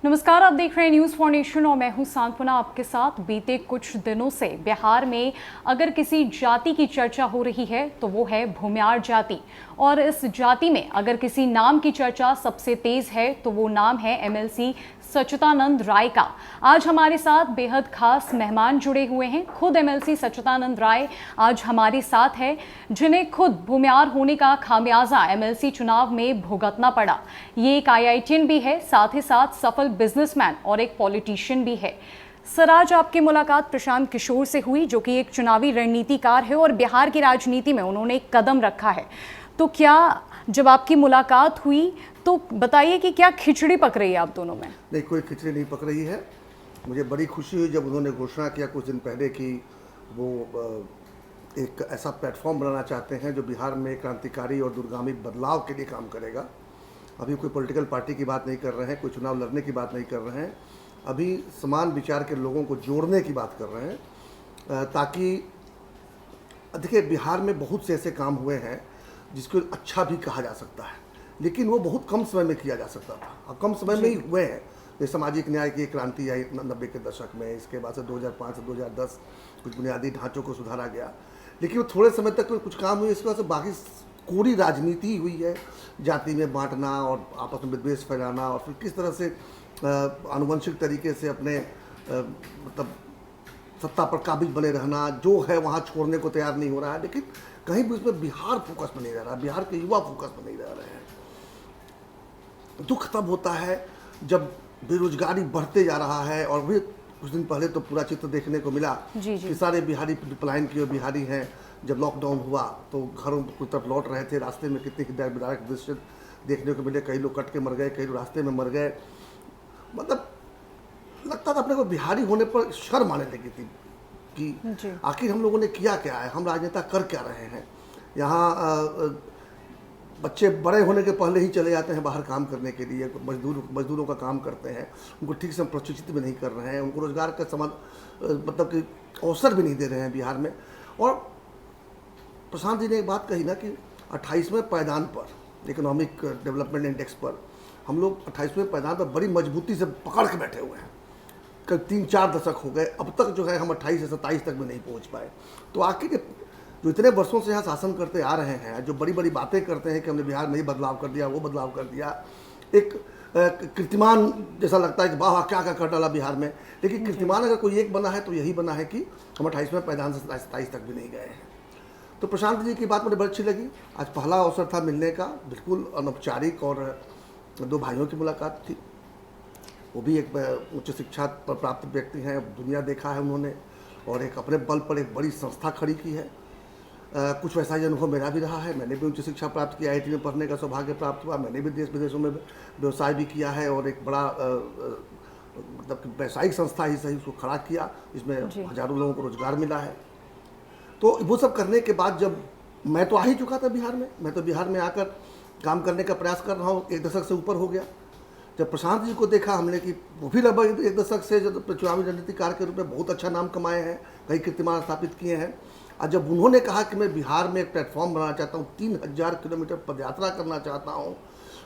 नमस्कार, आप देख रहे हैं न्यूज़ फॉर नेशन और मैं हूं सांत्वना आपके साथ। बीते कुछ दिनों से बिहार में अगर किसी जाति की चर्चा हो रही है तो वो है भूमियार जाति, और इस जाति में अगर किसी नाम की चर्चा सबसे तेज है तो वो नाम है एमएलसी सच्चिदानंद राय का। आज हमारे साथ बेहद खास मेहमान जुड़े हुए हैं। खुद एमएलसी सच्चिदानंद राय आज हमारे साथ है, जिन्हें खुद भूमियार होने का खामियाजा एमएलसी चुनाव में भुगतना पड़ा। ये एक आईआईटीएन भी है, साथ ही साथ सफल बिजनेसमैन और एक पॉलिटिशियन भी है। सर, आज आपकी मुलाकात प्रशांत किशोर से हुई, जो कि एक चुनावी रणनीतिकार है और बिहार की राजनीति में उन्होंने एक कदम रखा है। तो क्या जब आपकी मुलाकात हुई तो बताइए कि क्या खिचड़ी पक रही है आप दोनों में? नहीं, कोई खिचड़ी नहीं पक रही है। मुझे बड़ी खुशी हुई जब उन्होंने घोषणा किया कुछ दिन पहले कि वो एक ऐसा प्लेटफॉर्म बनाना चाहते हैं जो बिहार में क्रांतिकारी और दूरगामी बदलाव के लिए काम करेगा। अभी कोई पॉलिटिकल पार्टी की बात नहीं कर रहे हैं, कोई चुनाव लड़ने की बात नहीं कर रहे हैं, अभी समान विचार के लोगों को जोड़ने की बात कर रहे हैं। ताकि देखिए, बिहार में बहुत से ऐसे काम हुए हैं जिसको अच्छा भी कहा जा सकता है, लेकिन वो बहुत कम समय में किया जा सकता था और कम समय में ही हुए हैं। जैसे सामाजिक न्याय की क्रांति आई 90 के दशक में, इसके बाद से 2005 से 2010 कुछ बुनियादी ढांचों को सुधारा गया, लेकिन वो थोड़े समय तक कुछ काम हुए। इसके बाद से बाकी कोरी राजनीति हुई है, जाति में बांटना और आपस में विद्वेष फैलाना, और फिर किस तरह से आनुवंशिक तरीके से अपने मतलब सत्ता पर काबिज बने रहना, जो है वहाँ छोड़ने को तैयार नहीं हो रहा है। लेकिन कहीं भी उसमें बिहार फोकस में नहीं रह रहा, बिहार के युवा फोकस में नहीं रह रहे हैं। दुख तब होता है जब बेरोजगारी बढ़ते जा रहा है, और भी कुछ दिन पहले तो पूरा चित्र देखने को मिला कि सारे बिहारी पलायन किए बिहारी हैं। जब लॉकडाउन हुआ तो घरों की तरफ लौट रहे थे, रास्ते में कितने विदारक दृश्य देखने को मिले। कई लोग कट के मर गए, कई लोग रास्ते में मर गए। मतलब लगता था अपने को बिहारी होने पर शर्म आने लगी थी कि आखिर हम लोगों ने किया क्या है, हम राजनेता कर क्या रहे हैं। यहाँ बच्चे बड़े होने के पहले ही चले जाते हैं बाहर काम करने के लिए, मजदूरों का काम करते हैं, उनको ठीक से प्रशिक्षित भी नहीं कर रहे हैं, उनको रोजगार का मतलब कि अवसर भी नहीं दे रहे हैं बिहार में। और प्रशांत जी ने एक बात कही ना कि 28वें पायदान पर, इकोनॉमिक डेवलपमेंट इंडेक्स पर, हम लोग 28वें पायदान पर बड़ी मजबूती से पकड़ के बैठे हुए हैं। करीब 3-4 दशक हो गए, अब तक जो है हम 28 से 27 तक भी नहीं पहुंच पाए। तो आखिर जो इतने वर्षों से यहाँ शासन करते आ रहे हैं, जो बड़ी बड़ी बातें करते हैं कि हमने बिहार में ये बदलाव कर दिया, वो बदलाव कर दिया, एक कीर्तिमान जैसा लगता है कि वाह क्या क्या कर डाला बिहार में। लेकिन कीर्तिमान अगर कोई एक बना है तो यही बना है कि हम 28वें पायदान से 27 तक भी नहीं गए हैं। तो प्रशांत जी की बात मुझे बड़ी अच्छी लगी। आज पहला अवसर था मिलने का, बिल्कुल अनौपचारिक, और 2 भाइयों की मुलाकात थी। वो भी एक उच्च शिक्षा पर प्राप्त व्यक्ति हैं, दुनिया देखा है उन्होंने, और एक अपने बल पर एक बड़ी संस्था खड़ी की है। कुछ वैसा ही अनुभव मेरा भी रहा है। मैंने भी उच्च शिक्षा प्राप्त की, आईआईटी में पढ़ने का सौभाग्य प्राप्त हुआ। मैंने भी देश विदेशों में व्यवसाय भी किया है, और एक बड़ा मतलब व्यावसायिक संस्था ही सही उसको खड़ा किया, इसमें हजारों लोगों को रोजगार मिला है। तो वो सब करने के बाद जब मैं तो आ ही चुका था बिहार में, मैं तो बिहार में आकर काम करने का प्रयास कर रहा हूँ, 1 दशक से ऊपर हो गया। जब प्रशांत जी को देखा हमने कि वो भी लगभग 1 दशक से जब चुनावी रणनीतिकार के रूप में बहुत अच्छा नाम कमाए हैं, कई कीर्तिमान स्थापित किए हैं। और जब उन्होंने कहा कि मैं बिहार में एक प्लेटफॉर्म बनाना चाहता हूँ, 3000 किलोमीटर पदयात्रा करना चाहता हूँ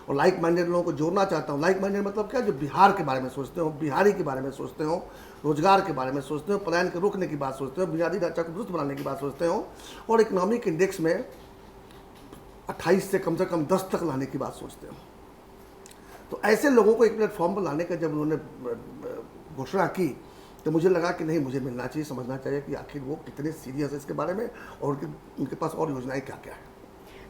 और लाइक माइंडेड लोगों को जोड़ना चाहता हूँ। लाइक माइंडेड मतलब क्या, जो बिहार के बारे में सोचते हो, बिहारी के बारे में सोचते हो, रोजगार के बारे में सोचते हो, पलायन के रोकने की बात सोचते हो, बुनियादी ढांचा को दुरुस्त बनाने की बात सोचते हो, और इकोनॉमिक इंडेक्स में 28 से कम 10 तक लाने की बात सोचते हो। तो ऐसे लोगों को एक प्लेटफॉर्म पर लाने का जब उन्होंने घोषणा की तो मुझे लगा कि नहीं, मुझे मिलना चाहिए, समझना चाहिए कि आखिर वो कितने सीरियस है इसके बारे में, और उनके पास और योजनाएं क्या क्या है।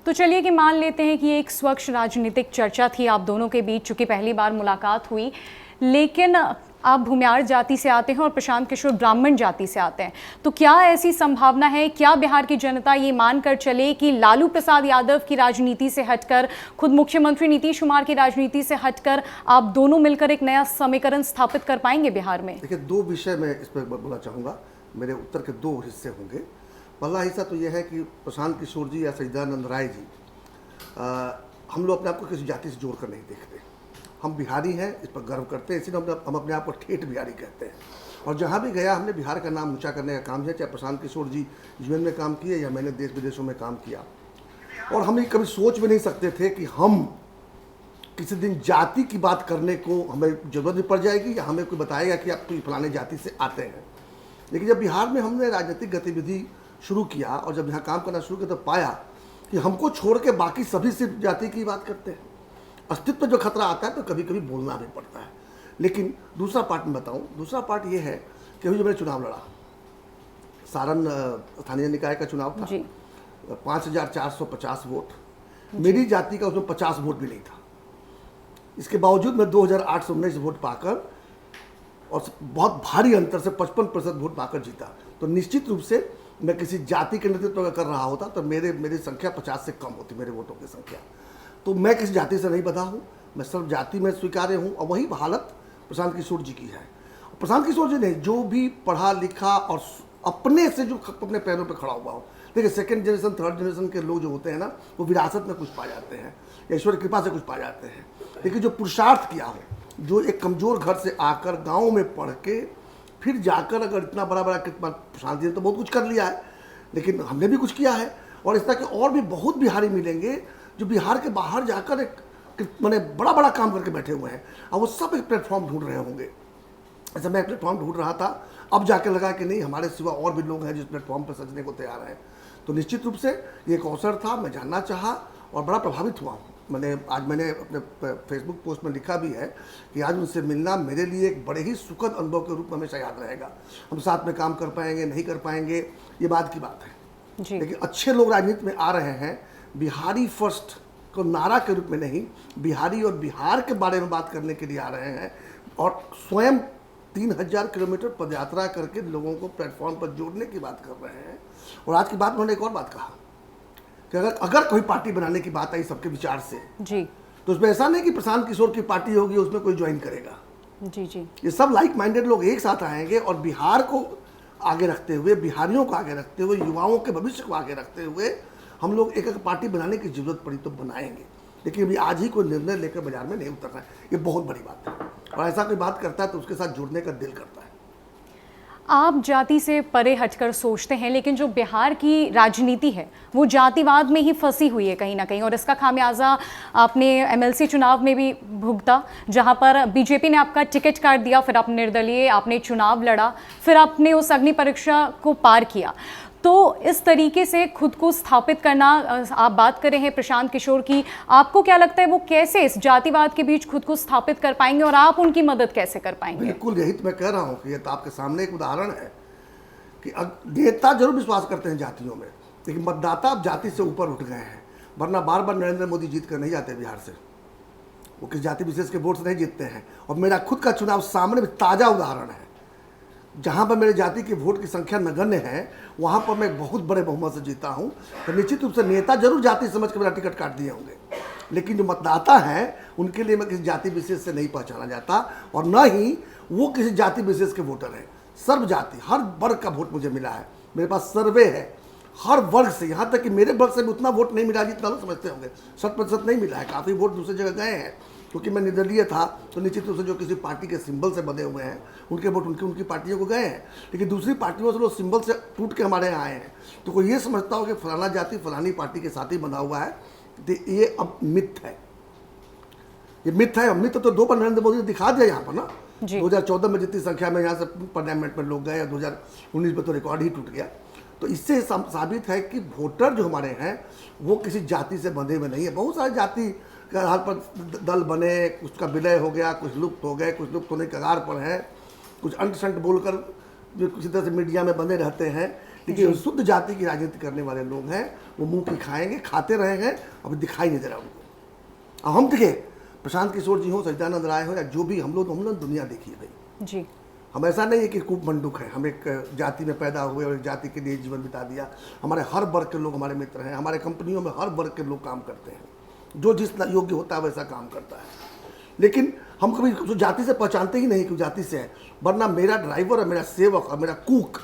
तो चलिए कि मान लेते हैं कि एक स्वच्छ राजनीतिक चर्चा थी आप दोनों के बीच, चूंकि पहली बार मुलाकात हुई, लेकिन आप भूमियार जाति से आते हैं और प्रशांत किशोर ब्राह्मण जाति से आते हैं, तो क्या ऐसी संभावना है, क्या बिहार की जनता ये मानकर चले कि लालू प्रसाद यादव की राजनीति से हटकर, खुद मुख्यमंत्री नीतीश कुमार की राजनीति से हटकर आप दोनों मिलकर एक नया समीकरण स्थापित कर पाएंगे बिहार में? देखिए, 2 विषय में इस पर बोलना चाहूँगा। मेरे उत्तर के 2 हिस्से होंगे। पहला हिस्सा तो यह है कि प्रशांत किशोर जी या सच्चिदानंद राय जी, हम लोग अपने आप को किसी जाति से जोड़ कर नहीं देखते। हम बिहारी हैं, इस पर गर्व करते हैं, इसलिए हम अपने आप को ठेठ बिहारी कहते हैं। और जहाँ भी गया हमने बिहार का नाम ऊंचा करने का काम किया, चाहे प्रशांत किशोर जी यूएन में काम किए या मैंने देश विदेशों में काम किया। और हम ये कभी सोच भी नहीं सकते थे कि हम किसी दिन जाति की बात करने को हमें जरूरत भी पड़ जाएगी, या हमें कोई बताएगा कि आप तो फलाने जाति से आते हैं। लेकिन जब बिहार में हमने राजनीतिक गतिविधि शुरू किया और जब यहाँ काम करना शुरू किया तो पाया कि हमको छोड़ के बाकी सभी सिर्फ जाति की बात करते हैं। अस्तित्व जो खतरा आता है तो कभी कभी बोलना भी पड़ता है। लेकिन दूसरा पार्ट मैं बताऊँ, दूसरा पार्ट ये है कि अभी जो मैंने चुनाव लड़ा, सारण स्थानीय निकाय का चुनाव था, 5,450 वोट, मेरी जाति का उसमें 50 वोट भी नहीं था। इसके बावजूद मैं 2,819 वोट पाकर और बहुत भारी अंतर से 55% वोट पाकर जीता। तो निश्चित रूप से मैं किसी जाति के नेतृत्व कर रहा होता तो मेरी संख्या 50 से कम होती, मेरे वोटों की संख्या। तो मैं किसी जाति से नहीं बंधा हूँ, मैं सर्व जाति में स्वीकार्य हूँ। और वही हालत प्रशांत किशोर जी की है। प्रशांत किशोर जी ने जो भी पढ़ा लिखा और अपने से जो अपने पैरों पे खड़ा हुआ हो, देखिए सेकंड जनरेशन थर्ड जनरेशन के लोग जो होते हैं ना, वो विरासत में कुछ पा जाते हैं या ईश्वर की कृपा से कुछ पा जाते हैं। लेकिन जो पुरुषार्थ किया हो, जो एक कमज़ोर घर से आकर गाँव में पढ़ के फिर जाकर अगर इतना बड़ा प्रशांत जी ने तो बहुत कुछ कर लिया है, लेकिन हमने भी कुछ किया है। और इस तरह के और भी बहुत बिहारी मिलेंगे जो बिहार के बाहर जाकर एक मैंने बड़ा बड़ा काम करके बैठे हुए हैं, और वो सब एक प्लेटफॉर्म ढूंढ रहे होंगे। ऐसा मैं एक प्लेटफॉर्म ढूंढ रहा था, अब जाके लगा कि नहीं, हमारे सिवा और भी लोग हैं जिस प्लेटफॉर्म पर सजने को तैयार हैं। तो निश्चित रूप से ये एक अवसर था, मैं जानना चाहा और बड़ा प्रभावित हुआ हूँ। मैंने अपने फेसबुक पोस्ट में लिखा भी है कि आज उनसे मिलना मेरे लिए एक बड़े ही सुखद अनुभव के रूप में हमेशा याद रहेगा। हम साथ में काम कर पाएंगे नहीं कर पाएंगे ये बात की बात है जी। लेकिन अच्छे लोग राजनीति में आ रहे हैं, बिहारी फर्स्ट को नारा के रूप में नहीं, बिहारी और बिहार के बारे में बात करने के लिए आ रहे हैं, और स्वयं 3,000 किलोमीटर पदयात्रा करके लोगों को प्लेटफॉर्म पर जोड़ने की बात कर रहे हैं। और आज की बात में उन्होंने एक और बात कहा कि अगर कोई पार्टी बनाने की बात आई सबके विचार से जी, तो उसमें ऐसा नहीं कि प्रशांत किशोर की पार्टी होगी उसमें कोई ज्वाइन करेगा। जी जी, ये सब लाइक माइंडेड लोग एक साथ आएंगे और बिहार को आगे रखते हुए, बिहारियों को आगे रखते हुए, युवाओं के भविष्य को आगे रखते हुए हम लोग एक पार्टी बनाने की जरूरत पड़ी तो बनाएंगे। लेकिन अभी आज ही कोई निर्णय लेकर बाजार में नहीं उतरना है, ये बहुत बड़ी बात है। और ऐसा कोई बात करता है तो उसके साथ जुड़ने का दिल करता है। आप जाति से परे हटकर सोचते हैं, लेकिन जो बिहार की राजनीति है वो जातिवाद में ही फंसी हुई है कहीं ना कहीं, और इसका खामियाजा आपने एमएलसी चुनाव में भी भुगता, जहां पर बीजेपी ने आपका टिकट काट दिया, फिर आप निर्दलीय, आपने चुनाव लड़ा, फिर आपने उस अग्नि परीक्षा को पार किया। तो इस तरीके से खुद को स्थापित करना, आप बात कर रहे हैं प्रशांत किशोर की, आपको क्या लगता है वो कैसे इस जातिवाद के बीच खुद को स्थापित कर पाएंगे और आप उनकी मदद कैसे कर पाएंगे? बिल्कुल यही तो मैं कह रहा हूँ कि ये तो आपके सामने एक उदाहरण है कि नेता जरूर विश्वास करते हैं जातियों में, लेकिन मतदाता अब जाति से ऊपर उठ गए हैं। वरना बार बार नरेंद्र मोदी जीत कर नहीं जाते बिहार से, वो किस जाति विशेष के वोट से नहीं जीतते हैं। और मेरा खुद का चुनाव सामने में ताज़ा उदाहरण है, जहाँ पर मेरे जाति के वोट की संख्या नगण्य है, वहाँ पर मैं बहुत बड़े बहुमत से जीता हूँ। तो निश्चित रूप से नेता जरूर जाति समझ के मेरा टिकट काट दिए होंगे, लेकिन जो मतदाता हैं उनके लिए मैं किसी जाति विशेष से नहीं पहचाना जाता, और न ही वो किसी जाति विशेष के वोटर हैं। सर्व जाति, हर वर्ग का वोट मुझे मिला है, मेरे पास सर्वे है हर वर्ग से, यहाँ तक कि मेरे वर्ग से भी उतना वोट नहीं मिला जितना लोग समझते होंगे। 100% नहीं मिला है, काफ़ी वोट दूसरी जगह गए हैं। क्योंकि मैं निर्दलीय था तो निश्चित रूप से जो किसी पार्टी के सिंबल से बने हुए हैं उनके वोट उनकी पार्टियों को गए हैं, लेकिन दूसरी पार्टियों से लोग सिंबल से टूट के हमारे यहाँ आए हैं। तो कोई ये समझता हो कि फलाना जाति फलानी पार्टी के साथ ही बना हुआ है, तो ये अब मिथ है, ये मिथ है। मिथ तो 2 बार नरेंद्र मोदी ने दिखा दिया यहाँ पर ना। 2014 में जितनी संख्या में यहाँ से पार्लियामेंट में लोग गए, या 2019 में तो रिकॉर्ड ही टूट गया। तो इससे साबित है कि वोटर जो हमारे हैं वो किसी जाति से बंधे हुए नहीं है। बहुत सारे जाति के आधार पर दल बने, कुछ का विलय हो गया, कुछ लुप्त हो गए, कुछ लुप्त होने के कगार पर हैं, कुछ अंट शंट बोलकर जो किसी तरह से मीडिया में बंधे रहते हैं। लेकिन शुद्ध जाति की राजनीति करने वाले लोग हैं, वो मुंह की खाएंगे, खाते रहेंगे, अभी दिखाई नहीं दे रहा उनको। अब हम देखिए, प्रशांत किशोर जी हो, सच्चिदानंद राय हो, या जो भी, हम लोग दुनिया देखी है भाई जी। हम ऐसा नहीं है कि कूप मंडूक है, हम एक जाति में पैदा हुए और एक जाति के लिए जीवन बिता दिया। हमारे हर वर्ग के लोग हमारे मित्र हैं, हमारे कंपनियों में हर वर्ग के लोग काम करते हैं, जो जिस योग्य होता है वैसा काम करता है। लेकिन हम कभी जाति से पहचानते ही नहीं कि जाति से है। वरना मेरा ड्राइवर और मेरा सेवक और मेरा कुक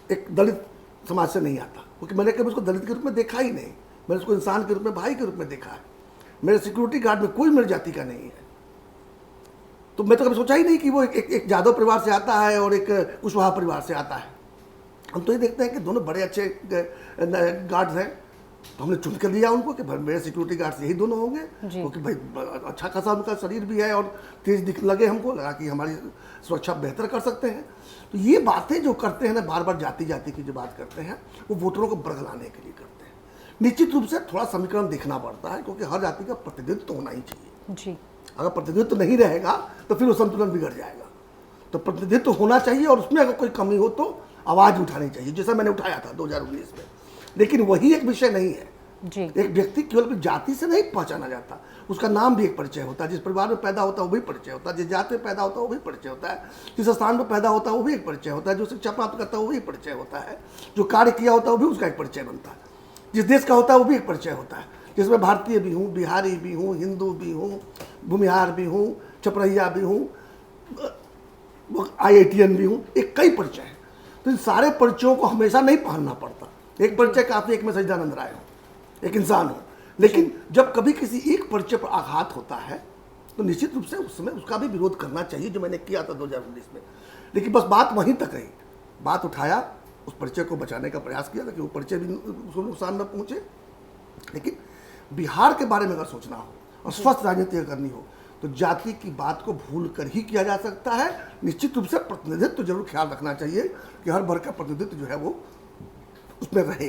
एक दलित समाज से नहीं आता, क्योंकि मैंने कभी उसको दलित के रूप में देखा ही नहीं, मैंने उसको इंसान के रूप में, भाई के रूप में देखा है। मेरे सिक्योरिटी गार्ड में कोई मेरी जाति का नहीं है, तो मैं तो कभी सोचा ही नहीं कि वो एक यादव परिवार से आता है और एक कुशवाहा परिवार से आता है। हम तो ये देखते हैं कि दोनों बड़े अच्छे गार्ड्स हैं, तो हमने चुन कर लिया उनको कि भाई मेरे सिक्योरिटी गार्ड्स यही दोनों होंगे, क्योंकि भाई अच्छा खासा उनका शरीर भी है और तेज दिख लगे हमको लगा कि हमारी सुरक्षा बेहतर कर सकते हैं। तो ये बातें जो करते हैं ना, बार बार जाति जाति की जो बात करते हैं, वो वोटरों को बरगलाने के लिए करते हैं। निश्चित रूप से थोड़ा समीकरण दिखना पड़ता है, क्योंकि हर जाति का प्रतिनिधित्व होना ही चाहिए जी। अगर प्रतिनिधित्व नहीं रहेगा तो फिर वो संतुलन बिगड़ जाएगा। तो प्रतिनिधित्व होना चाहिए और उसमें अगर कोई कमी हो तो आवाज़ उठानी चाहिए, जैसा मैंने उठाया था 2019 में। लेकिन वही एक विषय नहीं है जी। एक व्यक्ति केवल जाति से नहीं पहचाना जाता, उसका नाम भी एक परिचय होता है। जिस परिवार में पैदा होता है वो भी परिचय होता है, जिस जाति में पैदा होता है वो भी परिचय होता है, जिस स्थान में पैदा होता है वो भी एक परिचय होता है, जो शिक्षा प्राप्त करता है वो भी एक परिचय होता है, जो कार्य किया होता है वो भी उसका एक परिचय बनता है, जिस देश का होता है वो भी एक परिचय होता है, जिसमें भारतीय भी हूँ, बिहारी भी हूँ, हिंदू भी हूँ, भूमिहार भी हूँ, चपरहिया भी हूँ, IITN भी हूँ, एक कई परिचय है। तो इन सारे परिचयों को हमेशा नहीं पहनना पड़ता। एक परिचय काफ़ी, एक में सच्चिदानंद राय हो, एक इंसान हो। लेकिन जब कभी किसी एक परिचय पर आघात होता है तो निश्चित रूप से उस समय उसका भी विरोध करना चाहिए, जो मैंने किया था 2019 में। लेकिन बस बात वहीं तक रही, बात उठाया, उस परिचय को बचाने का प्रयास किया था कि वो परिचय भी उसको नुकसान न पहुँचे। लेकिन बिहार के बारे में अगर सोचना हो और स्वस्थ राजनीति करनी हो तो जाति की बात को भूल कर ही किया जा सकता है। निश्चित रूप से प्रतिनिधित्व जरूर ख्याल रखना चाहिए कि हर वर्ग का प्रतिनिधित्व जो है वो उसमें रहे,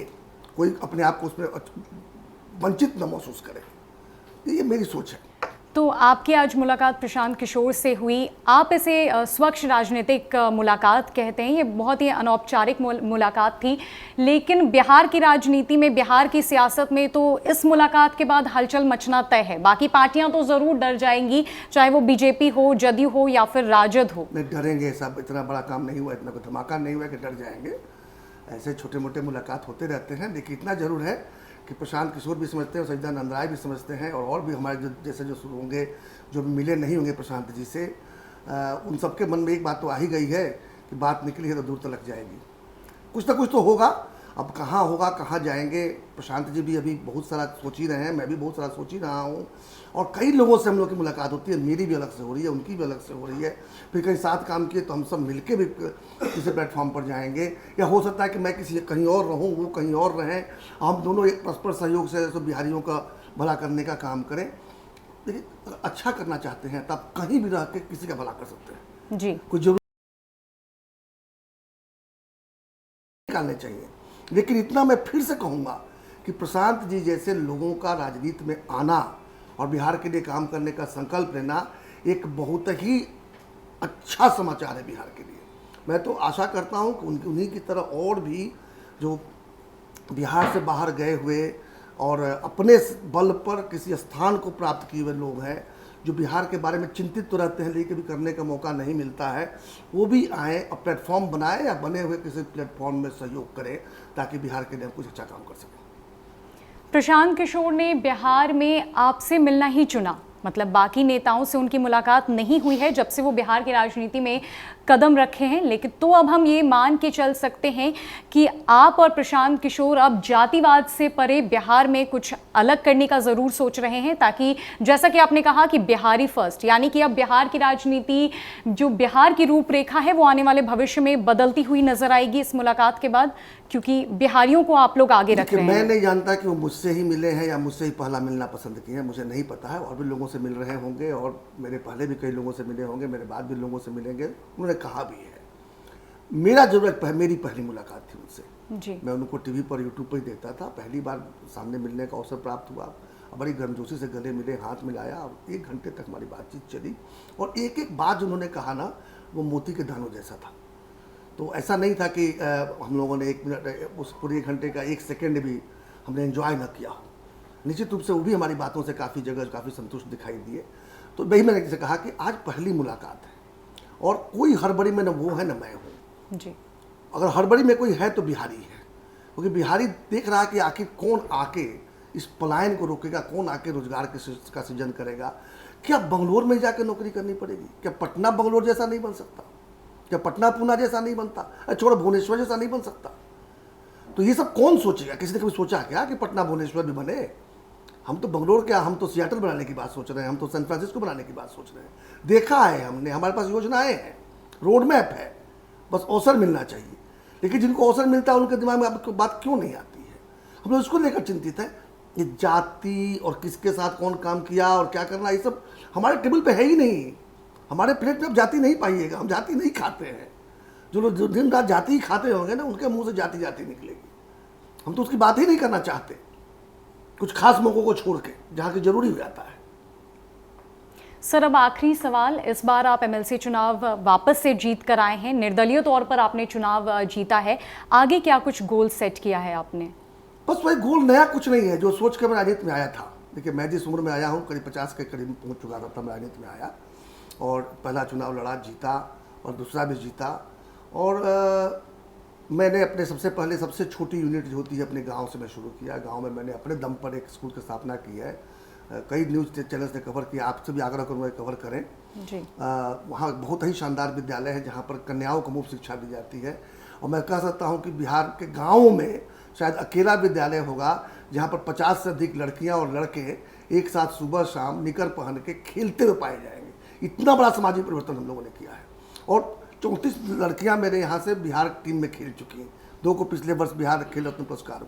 कोई अपने आप को उसमें वंचित न महसूस करे। ये मेरी सोच है। तो आपकी आज मुलाकात प्रशांत किशोर से हुई, आप इसे स्वच्छ राजनीतिक मुलाकात कहते हैं, ये बहुत ही अनौपचारिक मुलाकात थी। लेकिन बिहार की राजनीति में, बिहार की सियासत में तो इस मुलाकात के बाद हलचल मचना तय है। बाकी पार्टियां तो ज़रूर डर जाएंगी, चाहे वो बीजेपी हो, जदयू हो या फिर राजद हो। नहीं डरेंगे, सब इतना बड़ा काम नहीं हुआ, इतना कोई धमाका नहीं हुआ कि डर जाएंगे। ऐसे छोटे मोटे मुलाकात होते रहते हैं। लेकिन इतना जरूर है कि प्रशांत किशोर भी समझते हैं और सच्चिदानंद राय भी समझते हैं, और भी हमारे जो जैसे जो होंगे, जो मिले नहीं होंगे प्रशांत जी से, उन सबके मन में एक बात तो आ ही गई है कि बात निकली है तो दूर तक जाएगी। कुछ ना कुछ तो होगा। अब कहाँ होगा, कहाँ जाएंगे, प्रशांत जी भी अभी बहुत सारा सोच ही रहे हैं, मैं भी बहुत सारा सोच ही रहा हूँ। और कई लोगों से हम लोग की मुलाकात होती है, मेरी भी अलग से हो रही है, उनकी भी अलग से हो रही है। फिर कहीं साथ काम किए तो हम सब मिलके भी किसी प्लेटफॉर्म पर जाएंगे, या हो सकता है कि मैं किसी कहीं और रहूँ, वो कहीं और रहें, हम दोनों एक परस्पर सहयोग से तो बिहारियों का भला करने का काम करें। लेकिन अच्छा करना चाहते हैं तब कहीं भी रह के किसी का भला कर सकते हैं जी। कुछ जरूर निकालने चाहिए। लेकिन इतना मैं फिर से कहूँगा कि प्रशांत जी जैसे लोगों का राजनीति में आना और बिहार के लिए काम करने का संकल्प लेना एक बहुत ही अच्छा समाचार है बिहार के लिए। मैं तो आशा करता हूँ कि उन्हीं की तरह और भी जो बिहार से बाहर गए हुए और अपने बल पर किसी स्थान को प्राप्त किए हुए लोग हैं, जो बिहार के बारे में चिंतित तो रहते हैं लेकिन भी करने का मौका नहीं मिलता है, वो भी आएँ और प्लेटफॉर्म बनाए या बने हुए किसी प्लेटफॉर्म में सहयोग करें ताकि बिहार के लिए कुछ अच्छा काम कर सकें। प्रशांत किशोर ने बिहार में आपसे मिलना ही चुना, मतलब बाकी नेताओं से उनकी मुलाकात नहीं हुई है जब से वो बिहार की राजनीति में कदम रखे हैं। लेकिन तो अब हम ये मान के चल सकते हैं कि आप और प्रशांत किशोर अब जातिवाद से परे बिहार में कुछ अलग करने का ज़रूर सोच रहे हैं, ताकि जैसा कि आपने कहा कि बिहारी फर्स्ट, यानी कि अब बिहार की राजनीति, जो बिहार की रूपरेखा है, वो आने वाले भविष्य में बदलती हुई नजर आएगी इस मुलाकात के बाद, क्योंकि बिहारियों को आप लोग आगे रख रहे हैं। मैं नहीं जानता कि वो मुझसे ही मिले हैं या मुझसे ही पहला मिलना पसंद किए हैं, मुझे नहीं पता है। और भी लोगों से मिल रहे होंगे और मेरे पहले भी कई लोगों से मिले होंगे, मेरे बाद भी लोगों से मिलेंगे, उन्होंने कहा भी है। मेरा जरूरत मेरी पहली मुलाकात थी उनसे जी। मैं उनको टीवी पर, यूट्यूब पर ही देखता था। पहली बार सामने मिलने का अवसर प्राप्त हुआ, बड़ी गर्मजोशी से गले मिले, हाथ मिलाया और 1 घंटे तक हमारी बातचीत चली। और एक एक बात जो उन्होंने कहा ना, वो मोती के दानों जैसा था। तो ऐसा नहीं था कि हम लोगों ने 1 मिनट, उस पूरे 1 घंटे का 1 सेकेंड भी हमने एंजॉय न किया हो। निश्चित रूप से वो भी हमारी बातों से काफ़ी जगह काफ़ी संतुष्ट दिखाई दिए। तो वही मैंने जैसे कहा कि आज पहली मुलाकात है और कोई हड़बड़ी में न वो है न मैं हूँ जी। अगर हड़बड़ी में कोई है तो बिहारी है, क्योंकि बिहारी देख रहा है कि आखिर कौन आके इस पलायन को रोकेगा, कौन आके रोजगार का सृजन करेगा। क्या बंगलोर में जाकर नौकरी करनी पड़ेगी? क्या पटना बंगलोर जैसा नहीं बन सकता? क्या पटना पूना जैसा नहीं बनता? छोड़ो, भुवनेश्वर जैसा नहीं बन सकता? तो ये सब कौन सोचेगा? किसी ने कभी सोचा क्या कि पटना भुवनेश्वर भी बने? हम तो बंगलोर क्या, हम तो सियाटल बनाने की बात सोच रहे हैं, हम तो सैन फ्रांसिस्को बनाने की बात सोच रहे हैं। देखा है हमने, हमारे पास योजनाएं हैं, रोड मैप है, बस अवसर मिलना चाहिए। लेकिन जिनको अवसर मिलता है उनके दिमाग में आपको बात क्यों नहीं आती है? हम लोग इसको लेकर चिंतित हैं। ये जाति और किसके साथ कौन काम किया और क्या करना, ये सब हमारे टेबल पे है ही नहीं। हमारे प्लेट में अब जाति नहीं पाइएगा, हम जाति नहीं खाते हैं। जो लोग जो दिन रात जाति ही खाते होंगे ना, उनके मुंह से जाति जाति निकलेगी। हम तो उसकी बात ही नहीं करना चाहते, कुछ खास मौकों को छोड़ के जहाँ की जरूरी हो जाता है। सर, अब आखिरी सवाल, इस बार आप एमएलसी चुनाव वापस से जीत कर आए हैं, निर्दलीय तौर पर आपने चुनाव जीता है, आगे क्या कुछ गोल सेट किया है आपने? बस वही गोल, नया कुछ नहीं है। जो सोच कर मैं राजनीति में आया था, देखिए मैं जिस उम्र में आया हूँ करीब 50 के करीब पहुँच चुका था, तब मैं राजनीति में आया और पहला चुनाव लड़ा, जीता और दूसरा भी जीता। और मैंने अपने सबसे पहले सबसे छोटी यूनिट जो होती है अपने गांव से मैं शुरू किया। गांव में मैंने अपने दम पर एक स्कूल की स्थापना की है। कई न्यूज़ चैनल्स ने कवर किया, आपसे भी आग्रह करूँगा कवर करें जी। वहाँ बहुत ही शानदार विद्यालय है जहाँ पर कन्याओं को मुफ्त शिक्षा दी जाती है। और मैं कह सकता हूँ कि बिहार के गाँवों में शायद अकेला विद्यालय होगा जहाँ पर 50 से अधिक लड़कियाँ और लड़के एक साथ सुबह शाम निकर पहन के खेलते हुए पाए जाएंगे। इतना बड़ा सामाजिक परिवर्तन हम लोगों ने किया है। और 34 लड़कियां मेरे यहाँ से बिहार टीम में खेल चुकी हैं। 2 को पिछले वर्ष बिहार खेल रत्न पुरस्कार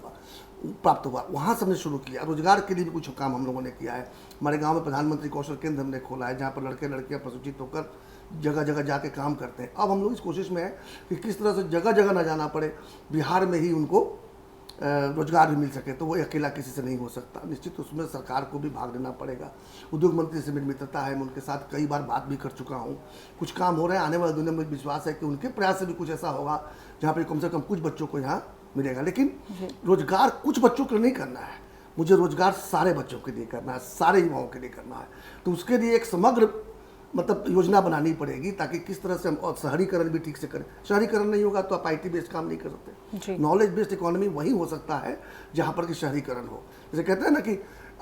प्राप्त हुआ, वहाँ से हमने शुरू किया। रोजगार के लिए भी कुछ काम हम लोगों ने किया है। हमारे गांव में प्रधानमंत्री कौशल केंद्र हमने खोला है जहाँ पर लड़के लड़कियाँ प्रशिक्षित होकर जगह जगह जाके काम करते हैं। अब हम लोग इस कोशिश में है कि किस तरह से जगह जगह ना जाना पड़े, बिहार में ही उनको रोजगार भी मिल सके। तो वो अकेला किसी से नहीं हो सकता, निश्चित उसमें सरकार को भी भाग लेना पड़ेगा। उद्योग मंत्री से मेरी मित्रता है, मैं उनके साथ कई बार बात भी कर चुका हूँ। कुछ काम हो रहे हैं, आने वाले दिनों में विश्वास है कि उनके प्रयास से भी कुछ ऐसा होगा जहाँ पर कम से कम कुछ बच्चों को यहाँ मिलेगा। लेकिन रोजगार कुछ बच्चों के लिए नहीं करना है, मुझे रोजगार सारे बच्चों के लिए करना है, सारे युवाओं के लिए करना है। तो उसके लिए एक समग्र योजना बनानी पड़ेगी ताकि किस तरह से हम, और शहरीकरण भी ठीक से करें। शहरीकरण नहीं होगा तो आप IT बेस्ड काम नहीं कर सकते। नॉलेज बेस्ड इकोनॉमी वही हो सकता है जहाँ पर कि शहरीकरण हो। जैसे कहते हैं ना कि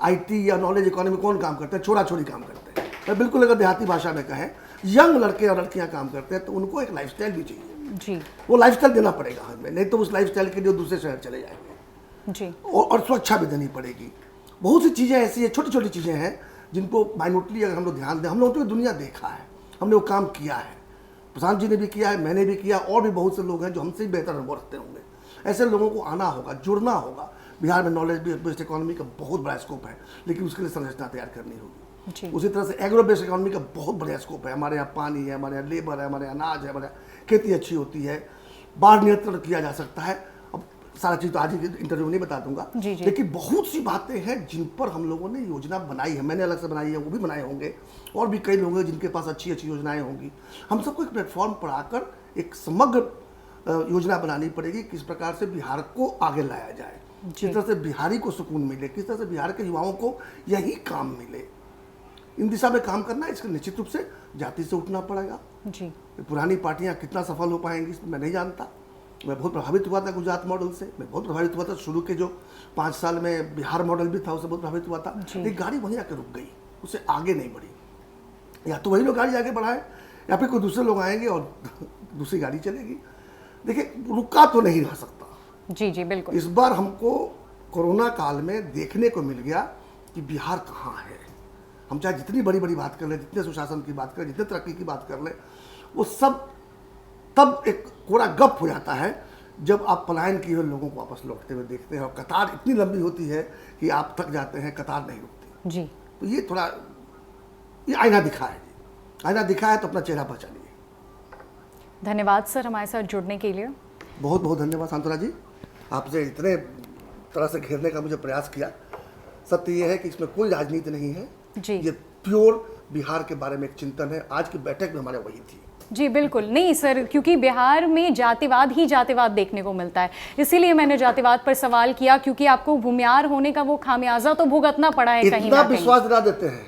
IT या नॉलेज इकोनॉमी कौन काम करते हैं, छोरा छोरी काम करते हैं। तो बिल्कुल अगर देहाती भाषा में कहें, यंग लड़के और लड़कियाँ काम करते हैं तो उनको एक लाइफस्टाइल भी चाहिए जी। वो लाइफस्टाइल देना पड़ेगा हमें, नहीं तो उस लाइफस्टाइल के लिए दूसरे शहर चले जाएंगे जी। और सुरक्षा भी देनी पड़ेगी। बहुत सी चीज़ें ऐसी है, छोटी छोटी चीज़ें हैं जिनको माइनॉरिटी अगर हम लोग ध्यान दें। हम लोगों ने दुनिया देखा है, हमने वो काम किया है, प्रशांत जी ने भी किया है, मैंने भी किया, और भी बहुत से लोग हैं जो हमसे ही बेहतर अनुभव रखते होंगे। ऐसे लोगों को आना होगा, जुड़ना होगा। बिहार में नॉलेज बेस्ड इकोनॉमी का बहुत बड़ा स्कोप है, लेकिन उसके लिए संरचना तैयार करनी होगी। उसी तरह से एग्रो बेस्ड इकोनॉमी का बहुत बड़ा स्कोप है। हमारे यहाँ पानी है, हमारे यहाँ लेबर है, हमारे यहाँ अनाज है, हमारे यहाँ खेती अच्छी होती है, बाढ़ नियंत्रण किया जा सकता है। अब सारा चीज़ तो आज ही इंटरव्यू में नहीं बता दूंगा, लेकिन बहुत सी बातें हैं जिन पर हम लोगों ने योजना बनाई है। मैंने अलग से बनाई है, वो भी बनाए होंगे, और भी कई लोग हैं जिनके पास अच्छी अच्छी योजनाएं होंगी। हम सबको एक प्लेटफॉर्म पर आकर एक समग्र योजना बनानी पड़ेगी, किस प्रकार से बिहार को आगे लाया जाए, किस तरह से बिहारी को सुकून मिले, किस तरह से बिहार के युवाओं को यही काम मिले। इन दिशा में काम करना है। इसके निश्चित रूप से जाति से उठना पड़ेगा जी। पुरानी पार्टियां कितना सफल हो पाएंगी मैं नहीं जानता। मैं बहुत प्रभावित हुआ था गुजरात मॉडल से, मैं बहुत प्रभावित हुआ था। शुरू के जो 5 साल में बिहार मॉडल भी था, उससे बहुत प्रभावित हुआ था। लेकिन गाड़ी वहीं आकर रुक गई, उससे आगे नहीं बढ़ी। या तो वही लोग गाड़ी आगे बढ़ाए या फिर कोई दूसरे लोग आएंगे और दूसरी गाड़ी चलेगी। देखिए, रुका तो नहीं रह सकता। जी जी बिल्कुल। इस बार हमको कोरोना काल में देखने को मिल गया कि बिहार कहाँ है। हम चाहे जितनी बड़ी बड़ी बात कर लें, जितने सुशासन की बात करें, जितने तरक्की की बात कर लें, वो सब तब एक कोरा गप हो जाता है जब आप पलायन किए हुए लोगों को वापस लौटते हुए देखते हैं और कतार इतनी लंबी होती है कि आप थक जाते हैं, कतार नहीं रुकती जी। तो ये थोड़ा ये आईना दिखा है जी। आईना दिखा है तो अपना चेहरा पहचानिए। धन्यवाद सर हमारे साथ जुड़ने के लिए। बहुत बहुत धन्यवाद सांत्वना जी, आपसे इतने तरह से घेरने का मुझे प्रयास किया। सत्य ये है कि इसमें कोई राजनीति नहीं है जी। ये प्योर बिहार के बारे में एक चिंतन है। आज की बैठक में हमारे वही थी जी। बिल्कुल नहीं सर, क्योंकि बिहार में जातिवाद ही जातिवाद देखने को मिलता है, इसीलिए मैंने जातिवाद पर सवाल किया, क्योंकि आपको भूमियार होने का वो खामियाजा तो भुगतना पड़ा है कहीं इतना विश्वास दिला देते हैं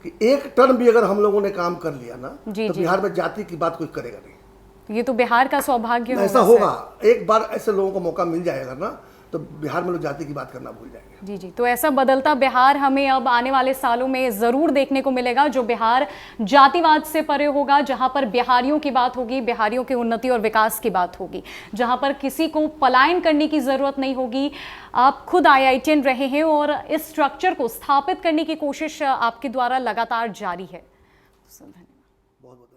कि एक टर्म भी अगर हम लोगों ने काम कर लिया ना तो बिहार में जाति की बात कोई करेगा नहीं। ये तो बिहार का सौभाग्य होगा। ऐसा होगा, एक बार ऐसे लोगों को मौका मिल जाएगा ना तो बिहार में लोग जाति की बात करना भूल जाएंगे। जी जी। तो ऐसा बदलता बिहार हमें अब आने वाले सालों में ज़रूर देखने को मिलेगा, जो बिहार जातिवाद से परे होगा, जहां पर बिहारियों की बात होगी, बिहारियों की उन्नति और विकास की बात होगी, जहां पर किसी को पलायन करने की ज़रूरत नहीं होगी। आप खुद IITian रहे हैं और इस स्ट्रक्चर को स्थापित करने की कोशिश आपके द्वारा लगातार जारी है। धन्यवाद। बहुत बहुत